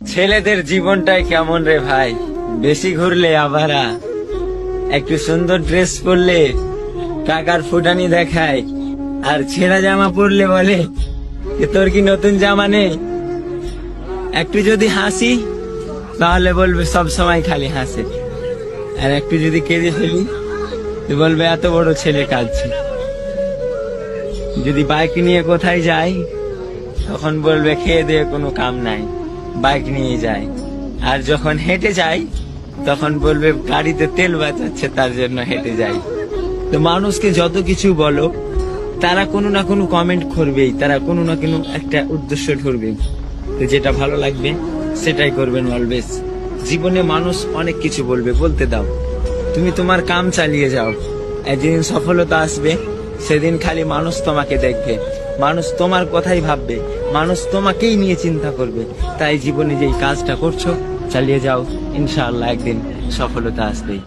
ছেলেদের জীবনটাই কেমন রে ভাই, বেশি ঘুরলে আবারা, একটু সুন্দর ড্রেস পরলে টাকার ফুটানি দেখায়, আর ছেঁড়া জামা পরলে বলে যে তোর কি নতুন জামা নেই। একটু যদি হাসি তাহলে বলবে সব সময় খালি হাসে, আর একটু যদি কেঁদে ফেলি তো বলবে এত বড় ছেলে কাঁদছে। যদি বাইক নিয়ে কোথায় যাই তখন বলবে খেয়ে দিয়ে কোনো কাম নাই, বাইক নিয়ে যায়। আর যখন হেঁটে যাই তখন বলবে গাড়িতে তেল বাঁচাচ্ছে তার জন্য হেঁটে যাই। তো মানুষকে যত কিছু বলো, তারা কোনো না কোনো কমেন্ট করবেই, তারা কোনো না কোনো একটা উদ্দেশ্য ধরবে। তো যেটা ভালো লাগবে সেটাই করবেন অলওয়েজ। জীবনে মানুষ অনেক কিছু বলবে, বলতে দাও, তুমি তোমার কাম চালিয়ে যাও। একদিন সফলতা আসবে, সেদিন খালি মানুষ তোমাকে দেখবে, মানুষ তোমার কথাই ভাববে, মানুষ তোমাকেই নিয়ে চিন্তা করবে। তাই জীবনে যেই কাজটা করছো চালিয়ে যাও, ইনশাআল্লাহ একদিন সফলতা আসবেই।